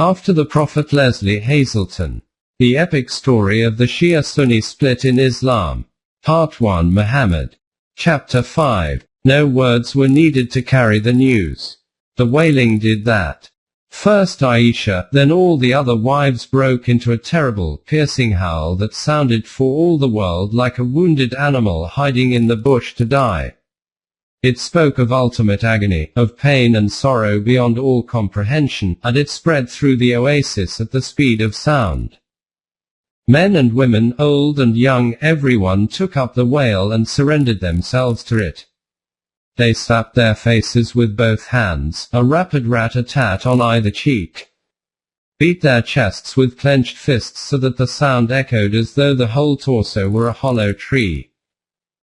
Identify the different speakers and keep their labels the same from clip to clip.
Speaker 1: After the Prophet Lesley Hazleton. The epic story of the Shia-Sunni split in Islam. Part 1 Muhammad. Chapter 5. No words were needed to carry the news. The wailing did that. First Aisha, then all the other wives broke into a terrible, piercing howl that sounded for all the world like a wounded animal hiding in the bush to die. It spoke of ultimate agony, of pain and sorrow beyond all comprehension, and it spread through the oasis at the speed of sound. Men and women, old and young, everyone took up the wail and surrendered themselves to it. They slapped their faces with both hands, a rapid rat-a-tat on either cheek. Beat their chests with clenched fists so that the sound echoed as though the whole torso were a hollow tree.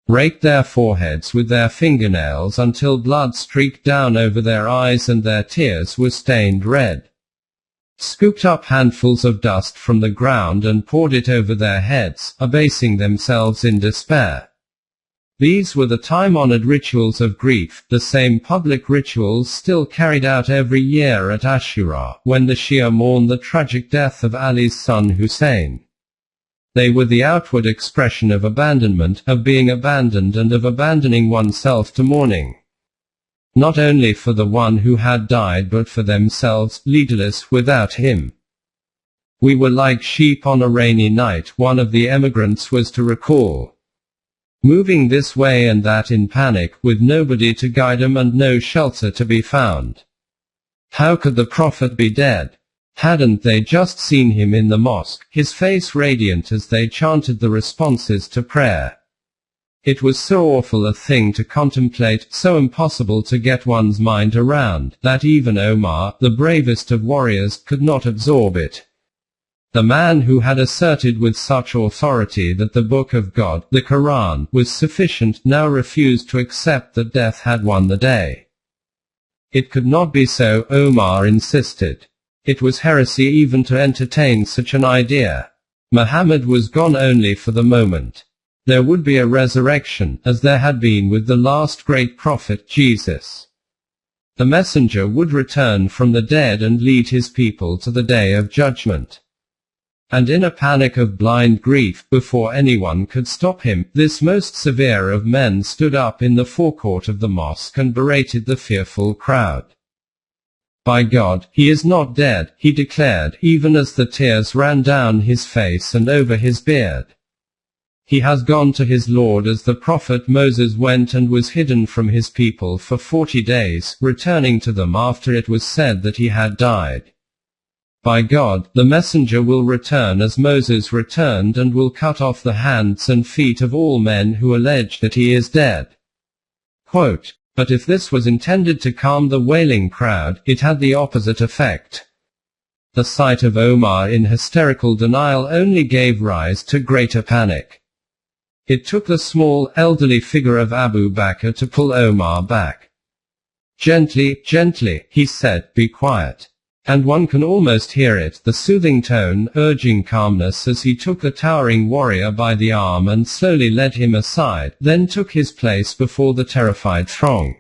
Speaker 1: Raked their foreheads with their fingernails until blood streaked down over their eyes and their tears were stained red. Scooped up handfuls of dust from the ground and poured it over their heads, abasing themselves in despair. These were the time-honored rituals of grief, the same public rituals still carried out every year at Ashura, when the Shia mourn the tragic death of Ali's son Hussein. They were the outward expression of abandonment, of being abandoned and of abandoning oneself to mourning. Not only for the one who had died but for themselves, leaderless without him. We were like sheep on a rainy night, one of the emigrants was to recall. Moving this way and that in panic, with nobody to guide them and no shelter to be found. How could the Prophet be dead? Hadn't they just seen him in the mosque, his face radiant as they chanted the responses to prayer? It was so awful a thing to contemplate, so impossible to get one's mind around, that even Omar, the bravest of warriors, could not absorb it. The man who had asserted with such authority that the Book of God, the Quran, was sufficient, now refused to accept that death had won the day. It could not be so, Omar insisted. It was heresy even to entertain such an idea. Muhammad was gone only for the moment. There would be a resurrection, as there had been with the last great prophet, Jesus. The messenger would return from the dead and lead his people to the day of judgment. And in a panic of blind grief, before anyone could stop him, this most severe of men stood up in the forecourt of the mosque and berated the fearful crowd. By God, he is not dead, he declared, even as the tears ran down his face and over his beard. He has gone to his Lord as the prophet Moses went and was hidden from his people for 40 days, returning to them after it was said that he had died. By God, the messenger will return as Moses returned and will cut off the hands and feet of all men who allege that he is dead. Quote, but if this was intended to calm the wailing crowd, it had the opposite effect. The sight of Omar in hysterical denial only gave rise to greater panic. It took the small, elderly figure of Abu Bakr to pull Omar back. Gently, gently, he said, be quiet. And one can almost hear it, the soothing tone, urging calmness as he took the towering warrior by the arm and slowly led him aside, then took his place before the terrified throng.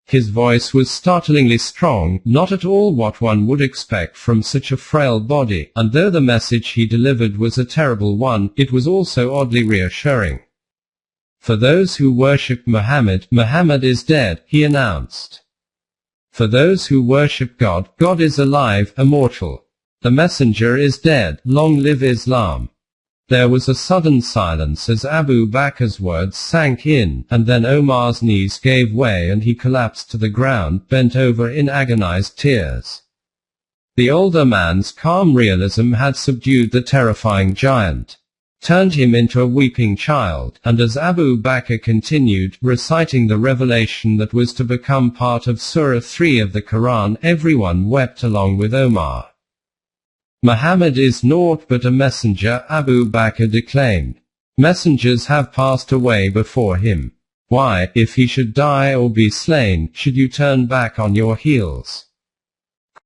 Speaker 1: His voice was startlingly strong, not at all what one would expect from such a frail body, and though the message he delivered was a terrible one, it was also oddly reassuring. For those who worship Muhammad, Muhammad is dead, he announced. For those who worship God, God is alive, immortal. The messenger is dead, long live Islam. There was a sudden silence as Abu Bakr's words sank in, and then Omar's knees gave way and he collapsed to the ground, bent over in agonized tears. The older man's calm realism had subdued the terrifying giant, turned him into a weeping child, and as Abu Bakr continued, reciting the revelation that was to become part of Surah 3 of the Quran, everyone wept along with Omar. Muhammad is naught but a messenger, Abu Bakr declaimed. Messengers have passed away before him. Why, if he should die or be slain, should you turn back on your heels?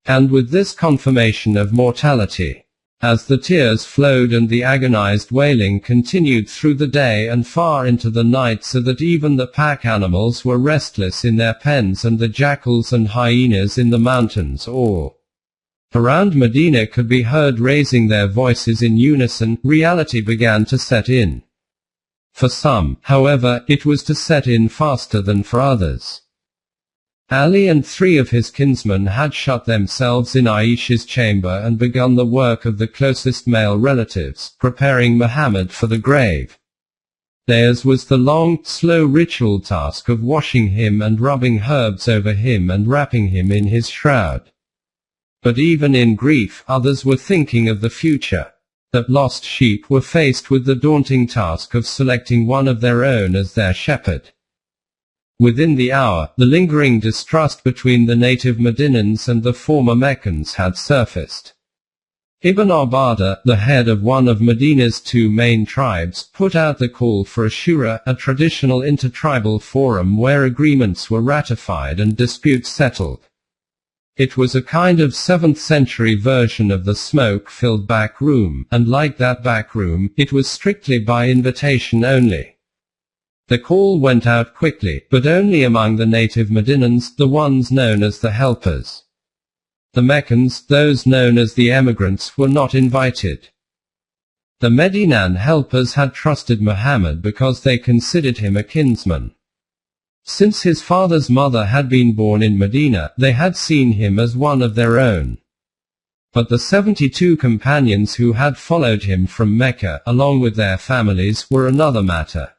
Speaker 1: And with this confirmation of mortality, as the tears flowed and the agonized wailing continued through the day and far into the night so that even the pack animals were restless in their pens and the jackals and hyenas in the mountains all Around Medina could be heard raising their voices in unison. Reality began to set in. For some, however, it was to set in faster than for others. Ali and 3 of his kinsmen had shut themselves in Aisha's chamber and begun the work of the closest male relatives, preparing Muhammad for the grave. Theirs was the long, slow ritual task of washing him and rubbing herbs over him and wrapping him in his shroud. But even in grief, others were thinking of the future. That lost sheep were faced with the daunting task of selecting one of their own as their shepherd. Within the hour, the lingering distrust between the native Medinans and the former Meccans had surfaced. Ibn Ubadah, the head of one of Medina's 2 main tribes, put out the call for a shura, a traditional intertribal forum where agreements were ratified and disputes settled. It was a kind of 7th century version of the smoke-filled back room, and like that back room, it was strictly by invitation only. The call went out quickly, but only among the native Medinans, the ones known as the helpers. The Meccans, those known as the emigrants, were not invited. The Medinan helpers had trusted Muhammad because they considered him a kinsman. Since his father's mother had been born in Medina, they had seen him as one of their own. But the 72 companions who had followed him from Mecca, along with their families, were another matter.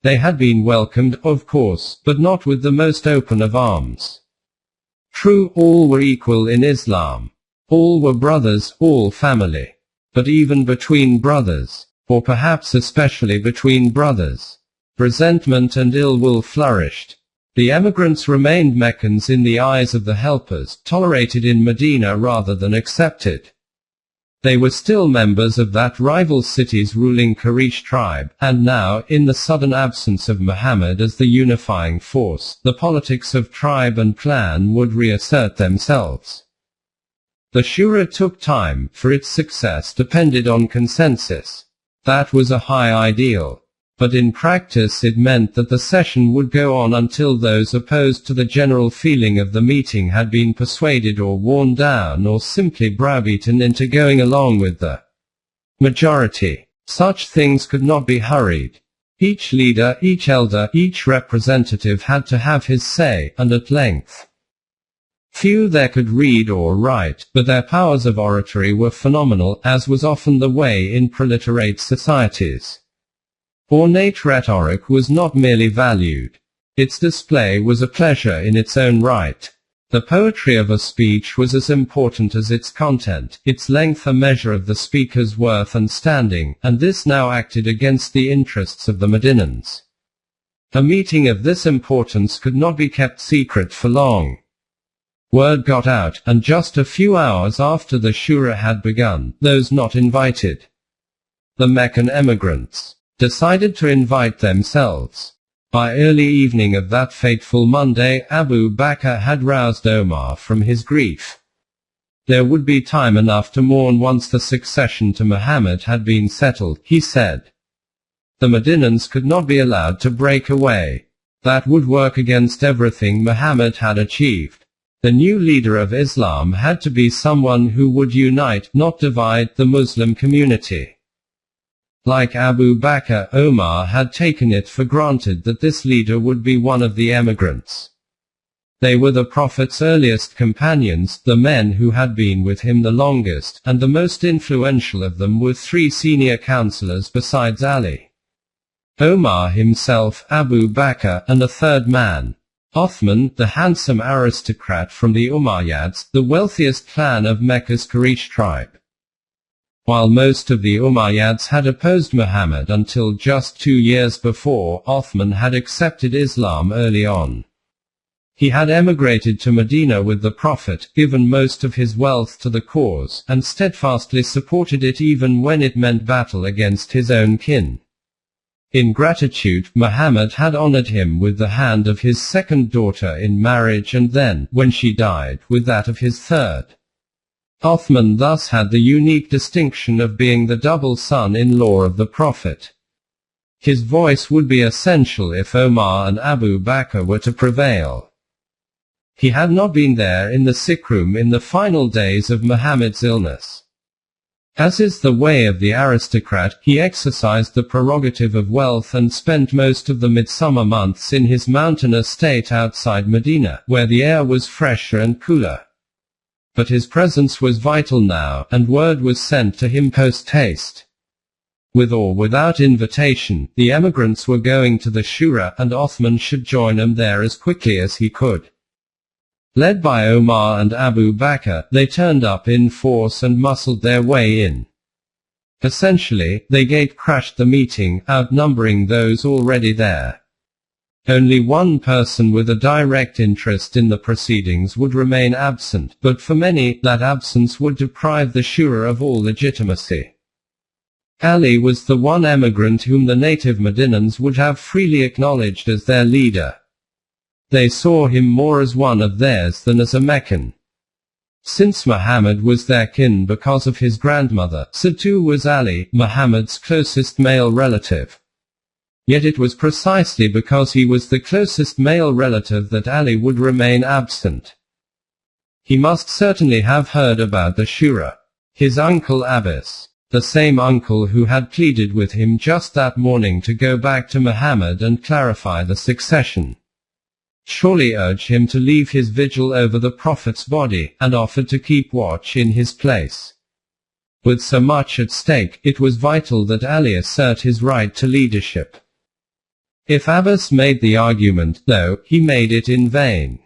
Speaker 1: They had been welcomed, of course, but not with the most open of arms. True, all were equal in Islam. All were brothers, all family. But even between brothers, or perhaps especially between brothers, resentment and ill will flourished. The emigrants remained Meccans in the eyes of the helpers, tolerated in Medina rather than accepted. They were still members of that rival city's ruling Quraysh tribe, and now, in the sudden absence of Muhammad as the unifying force, the politics of tribe and clan would reassert themselves. The shura took time, for its success depended on consensus. That was a high ideal. But in practice it meant that the session would go on until those opposed to the general feeling of the meeting had been persuaded or worn down or simply browbeaten into going along with the majority. Such things could not be hurried. Each leader, each elder, each representative had to have his say, and at length. Few there could read or write, but their powers of oratory were phenomenal, as was often the way in proliterate societies. Ornate rhetoric was not merely valued. Its display was a pleasure in its own right. The poetry of a speech was as important as its content, its length a measure of the speaker's worth and standing, and this now acted against the interests of the Medinans. A meeting of this importance could not be kept secret for long. Word got out, and just a few hours after the shura had begun, those not invited, the Meccan emigrants, decided to invite themselves. By early evening of that fateful Monday, Abu Bakr had roused Omar from his grief. There would be time enough to mourn once the succession to Muhammad had been settled, he said. The Medinans could not be allowed to break away. That would work against everything Muhammad had achieved. The new leader of Islam had to be someone who would unite, not divide, the Muslim community. Like Abu Bakr, Omar had taken it for granted that this leader would be one of the emigrants. They were the Prophet's earliest companions, the men who had been with him the longest, and the most influential of them were 3 senior counselors besides Ali. Omar himself, Abu Bakr, and a third man. Othman, the handsome aristocrat from the Umayyads, the wealthiest clan of Mecca's Quraysh tribe. While most of the Umayyads had opposed Muhammad until just 2 years before, Othman had accepted Islam early on. He had emigrated to Medina with the Prophet, given most of his wealth to the cause, and steadfastly supported it even when it meant battle against his own kin. In gratitude, Muhammad had honored him with the hand of his second daughter in marriage and then, when she died, with that of his third. Othman thus had the unique distinction of being the double son-in-law of the Prophet. His voice would be essential if Omar and Abu Bakr were to prevail. He had not been there in the sick room in the final days of Muhammad's illness. As is the way of the aristocrat, he exercised the prerogative of wealth and spent most of the midsummer months in his mountain estate outside Medina, where the air was fresher and cooler. But his presence was vital now, and word was sent to him post-haste. With or without invitation, the emigrants were going to the Shura, and Othman should join them there as quickly as he could. Led by Omar and Abu Bakr, they turned up in force and muscled their way in. Essentially, they gate-crashed the meeting, outnumbering those already there. Only one person with a direct interest in the proceedings would remain absent, but for many, that absence would deprive the Shura of all legitimacy. Ali was the one emigrant whom the native Medinans would have freely acknowledged as their leader. They saw him more as one of theirs than as a Meccan. Since Muhammad was their kin because of his grandmother, so too was Ali, Muhammad's closest male relative. Yet it was precisely because he was the closest male relative that Ali would remain absent. He must certainly have heard about the Shura. His uncle Abbas, the same uncle who had pleaded with him just that morning to go back to Muhammad and clarify the succession, surely urged him to leave his vigil over the Prophet's body, and offered to keep watch in his place. With so much at stake, it was vital that Ali assert his right to leadership. If Abbas made the argument, though, he made it in vain.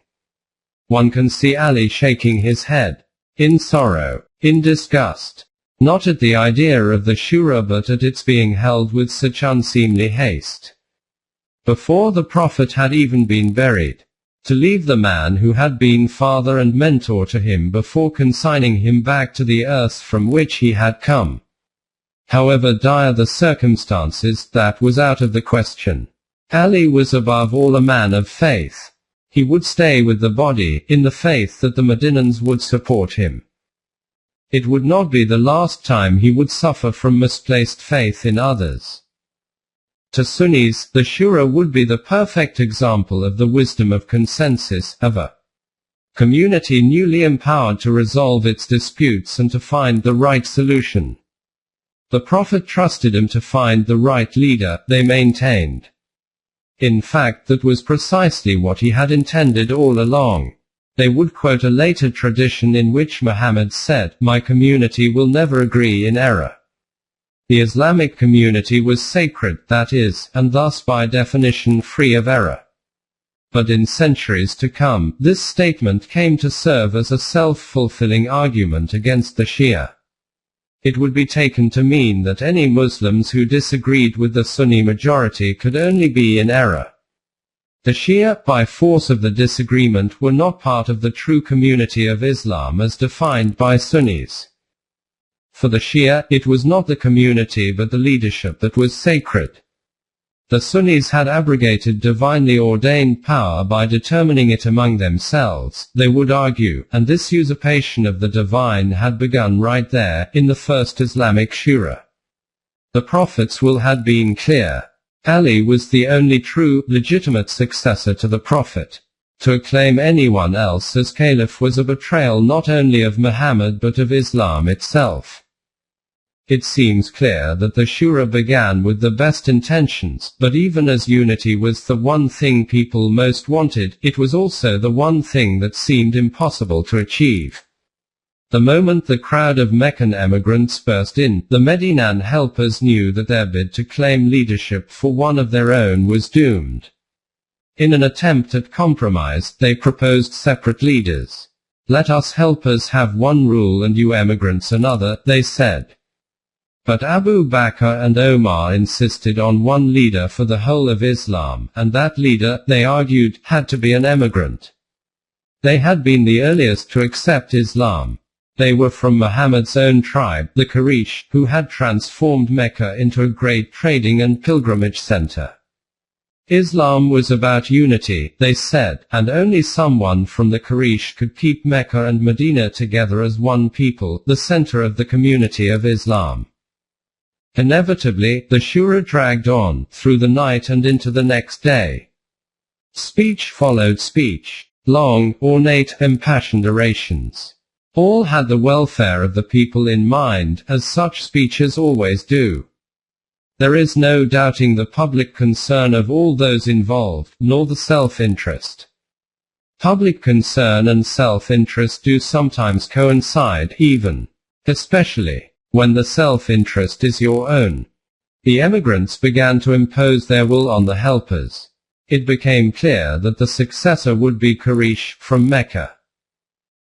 Speaker 1: One can see Ali shaking his head, in sorrow, in disgust, not at the idea of the Shura but at its being held with such unseemly haste. Before the Prophet had even been buried. To leave the man who had been father and mentor to him before consigning him back to the earth from which he had come. However dire the circumstances, that was out of the question. Ali was above all a man of faith. He would stay with the body, in the faith that the Medinans would support him. It would not be the last time he would suffer from misplaced faith in others. To Sunnis, the Shura would be the perfect example of the wisdom of consensus, of a community newly empowered to resolve its disputes and to find the right solution. The Prophet trusted them to find the right leader, they maintained. In fact, that was precisely what he had intended all along. They would quote a later tradition in which Muhammad said, "My community will never agree in error." The Islamic community was sacred, that is, and thus by definition free of error. But in centuries to come, this statement came to serve as a self-fulfilling argument against the Shia. It would be taken to mean that any Muslims who disagreed with the Sunni majority could only be in error. The Shia, by force of the disagreement, were not part of the true community of Islam as defined by Sunnis. For the Shia, it was not the community but the leadership that was sacred. The Sunnis had abrogated divinely ordained power by determining it among themselves, they would argue, and this usurpation of the divine had begun right there, in the first Islamic Shura. The Prophet's will had been clear. Ali was the only true, legitimate successor to the Prophet. To acclaim anyone else as caliph was a betrayal not only of Muhammad but of Islam itself. It seems clear that the Shura began with the best intentions, but even as unity was the one thing people most wanted, it was also the one thing that seemed impossible to achieve. The moment the crowd of Meccan emigrants burst in, the Medinan helpers knew that their bid to claim leadership for one of their own was doomed. In an attempt at compromise, they proposed separate leaders. "Let us helpers have one rule and you emigrants another," they said. But Abu Bakr and Omar insisted on one leader for the whole of Islam, and that leader, they argued, had to be an emigrant. They had been the earliest to accept Islam. They were from Muhammad's own tribe, the Quraysh, who had transformed Mecca into a great trading and pilgrimage center. Islam was about unity, they said, and only someone from the Quraysh could keep Mecca and Medina together as one people, the center of the community of Islam. Inevitably, the Shura dragged on, through the night and into the next day. Speech followed speech. long, ornate, impassioned orations. All had the welfare of the people in mind, as such speeches always do. There is no doubting the public concern of all those involved, nor the self-interest. Public concern and self-interest do sometimes coincide, especially when the self-interest is your own. The emigrants began to impose their will on the helpers. It became clear that the successor would be Quraysh, from Mecca.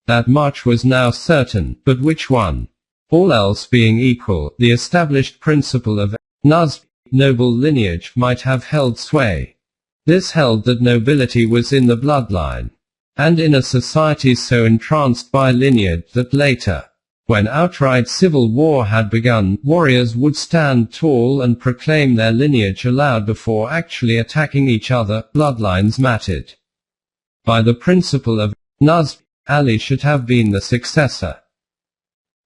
Speaker 1: That much was now certain, but which one? All else being equal, the established principle of Nasb, noble lineage, might have held sway. This held that nobility was in the bloodline. And in a society so entranced by lineage that later, when outright civil war had begun, warriors would stand tall and proclaim their lineage aloud before actually attacking each other, bloodlines mattered. By the principle of Nasb, Ali should have been the successor.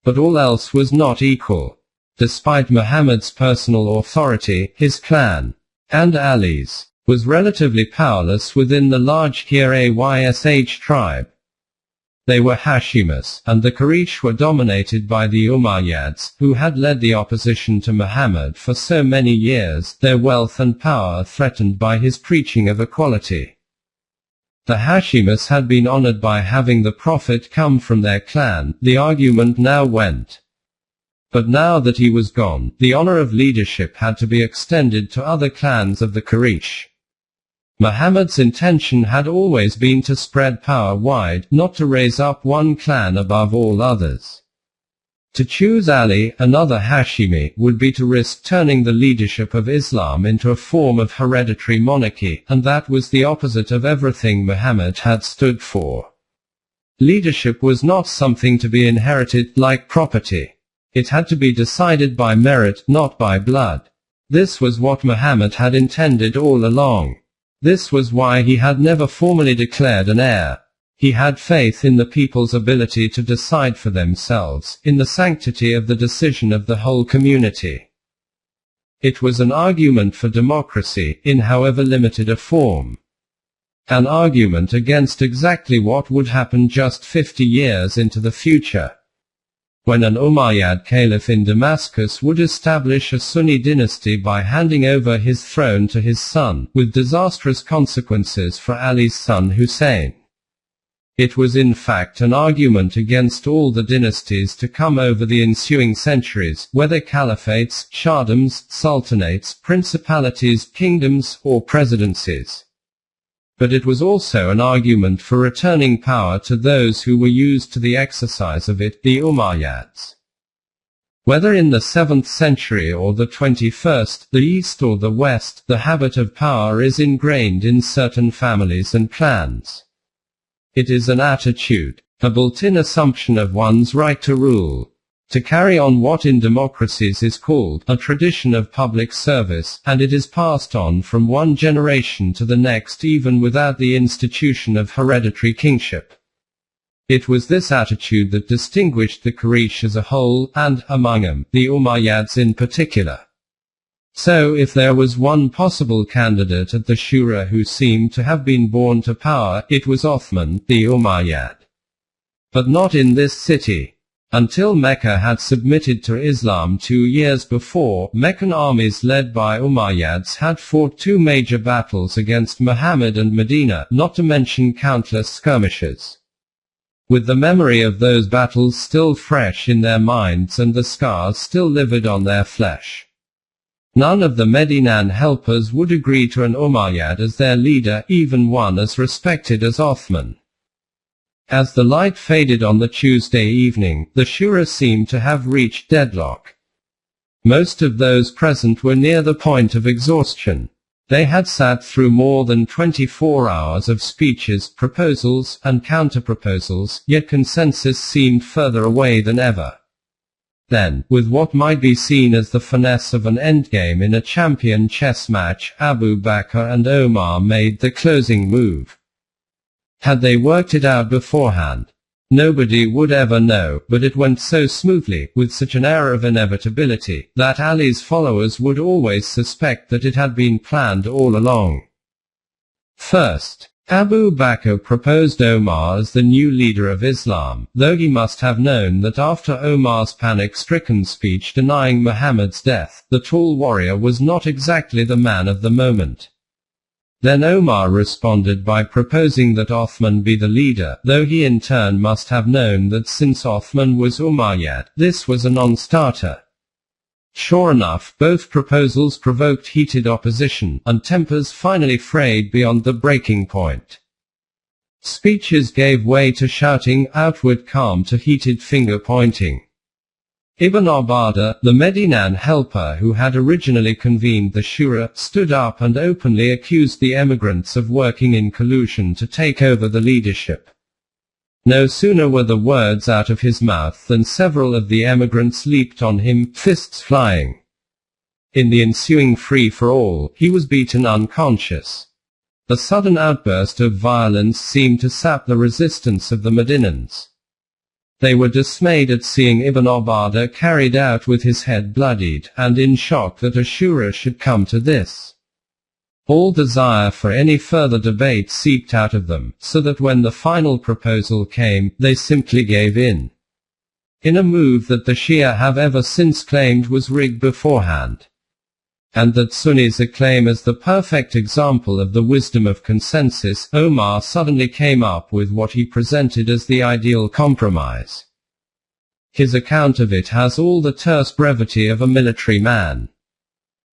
Speaker 1: But all else was not equal. Despite Muhammad's personal authority, his clan, and Ali's, was relatively powerless within the large Quraysh tribe. They were Hashimas, and the Quraysh were dominated by the Umayyads, who had led the opposition to Muhammad for so many years, their wealth and power threatened by his preaching of equality. The Hashimas had been honored by having the Prophet come from their clan, the argument now went. But now that he was gone, the honor of leadership had to be extended to other clans of the Quraysh. Muhammad's intention had always been to spread power wide, not to raise up one clan above all others. To choose Ali, another Hashimi, would be to risk turning the leadership of Islam into a form of hereditary monarchy, and that was the opposite of everything Muhammad had stood for. Leadership was not something to be inherited, like property. It had to be decided by merit, not by blood. This was what Muhammad had intended all along. This was why he had never formally declared an heir. He had faith in the people's ability to decide for themselves, in the sanctity of the decision of the whole community. It was an argument for democracy, in however limited a form. An argument against exactly what would happen just 50 years into the future, when an Umayyad caliph in Damascus would establish a Sunni dynasty by handing over his throne to his son, with disastrous consequences for Ali's son Hussein. It was in fact an argument against all the dynasties to come over the ensuing centuries, whether caliphates, shahdoms, sultanates, principalities, kingdoms, or presidencies. But it was also an argument for returning power to those who were used to the exercise of it, the Umayyads. Whether in the 7th century or the 21st, the East or the West, the habit of power is ingrained in certain families and clans. It is an attitude, a built-in assumption of one's right to rule, to carry on what in democracies is called a tradition of public service, and it is passed on from one generation to the next even without the institution of hereditary kingship. It was this attitude that distinguished the Quraysh as a whole, and, among them, the Umayyads in particular. So if there was one possible candidate at the Shura who seemed to have been born to power, it was Othman, the Umayyad. But not in this city. Until Mecca had submitted to Islam 2 years before, Meccan armies led by Umayyads had fought 2 major battles against Muhammad and Medina, not to mention countless skirmishes. With the memory of those battles still fresh in their minds and the scars still livid on their flesh, none of the Medinan helpers would agree to an Umayyad as their leader, even one as respected as Othman. As the light faded on the Tuesday evening, the Shura seemed to have reached deadlock. Most of those present were near the point of exhaustion. They had sat through more than 24 hours of speeches, proposals, and counterproposals, yet consensus seemed further away than ever. Then, with what might be seen as the finesse of an endgame in a champion chess match, Abu Bakr and Omar made the closing move. Had they worked it out beforehand? Nobody would ever know, but it went so smoothly, with such an air of inevitability, that Ali's followers would always suspect that it had been planned all along. First, Abu Bakr proposed Omar as the new leader of Islam, though he must have known that after Omar's panic-stricken speech denying Muhammad's death, the tall warrior was not exactly the man of the moment. Then Omar responded by proposing that Othman be the leader, though he in turn must have known that since Othman was Umayyad, this was a non-starter. Sure enough, both proposals provoked heated opposition, and tempers finally frayed beyond the breaking point. Speeches gave way to shouting, outward calm to heated finger-pointing. Ibn Ubadah, the Medinan helper who had originally convened the Shura, stood up and openly accused the emigrants of working in collusion to take over the leadership. No sooner were the words out of his mouth than several of the emigrants leaped on him, fists flying. In the ensuing free-for-all, he was beaten unconscious. The sudden outburst of violence seemed to sap the resistance of the Medinans. They were dismayed at seeing Ibn Ubadah carried out with his head bloodied, and in shock that a shura should come to this. All desire for any further debate seeped out of them, so that when the final proposal came, they simply gave in. In a move that the Shia have ever since claimed was rigged beforehand. And that Sunnis acclaim as the perfect example of the wisdom of consensus, Omar suddenly came up with what he presented as the ideal compromise. His account of it has all the terse brevity of a military man.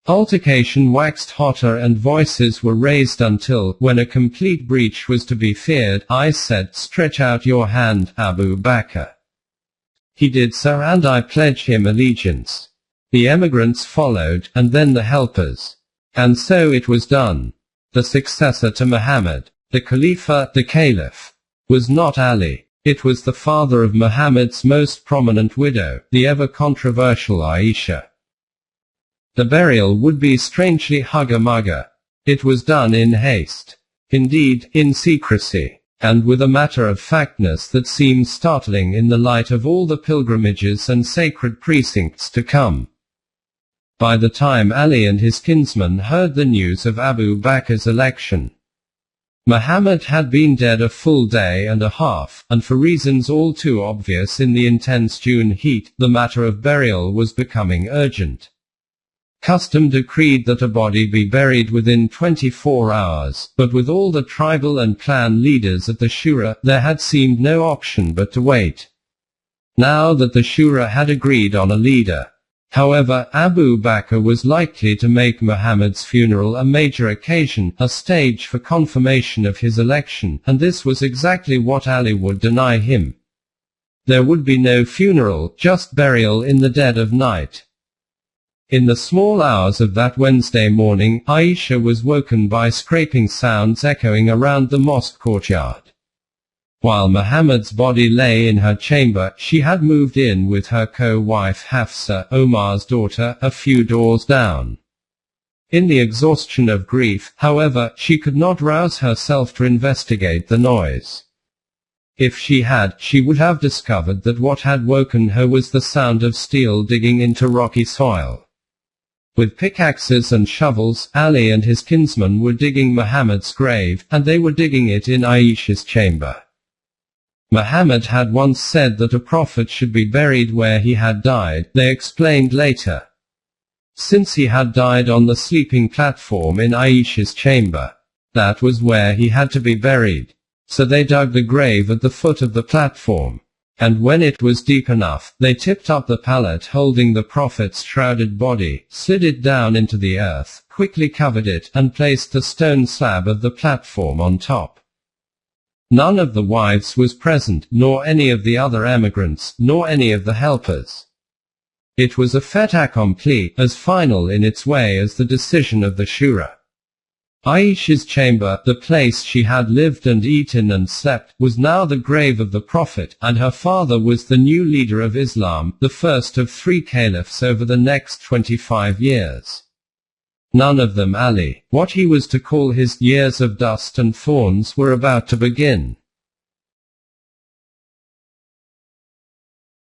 Speaker 1: Altercation waxed hotter and voices were raised until, when a complete breach was to be feared, I said, "Stretch out your hand, Abu Bakr." He did so, and I pledge him allegiance. The emigrants followed, and then the helpers. And so it was done. The successor to Muhammad, the Khalifa, the Caliph, was not Ali. It was the father of Muhammad's most prominent widow, the ever-controversial Aisha. The burial would be strangely hugger-mugger. It was done in haste. Indeed, in secrecy. And with a matter-of-factness that seems startling in the light of all the pilgrimages and sacred precincts to come. By the time Ali and his kinsman heard the news of Abu Bakr's election, Muhammad had been dead a full day and a half, and for reasons all too obvious in the intense June heat, the matter of burial was becoming urgent. Custom decreed that a body be buried within 24 hours, but with all the tribal and clan leaders at the Shura, there had seemed no option but to wait. Now that the Shura had agreed on a leader, however, Abu Bakr was likely to make Muhammad's funeral a major occasion, a stage for confirmation of his election, and this was exactly what Ali would deny him. There would be no funeral, just burial in the dead of night. In the small hours of that Wednesday morning, Aisha was woken by scraping sounds echoing around the mosque courtyard. While Muhammad's body lay in her chamber, she had moved in with her co-wife Hafsa, Omar's daughter, a few doors down. In the exhaustion of grief, however, she could not rouse herself to investigate the noise. If she had, she would have discovered that what had woken her was the sound of steel digging into rocky soil. With pickaxes and shovels, Ali and his kinsman were digging Muhammad's grave, and they were digging it in Aisha's chamber. Muhammad had once said that a prophet should be buried where he had died, they explained later. Since he had died on the sleeping platform in Aisha's chamber, that was where he had to be buried. So they dug the grave at the foot of the platform. And when it was deep enough, they tipped up the pallet holding the prophet's shrouded body, slid it down into the earth, quickly covered it, and placed the stone slab of the platform on top. None of the wives was present, nor any of the other emigrants, nor any of the helpers. It was a fait accompli, as final in its way as the decision of the Shura. Aisha's chamber, the place she had lived and eaten and slept, was now the grave of the Prophet, and her father was the new leader of Islam, the first of 3 caliphs over the next 25 years. None of them Ali. What he was to call his years of dust and thorns were about to begin.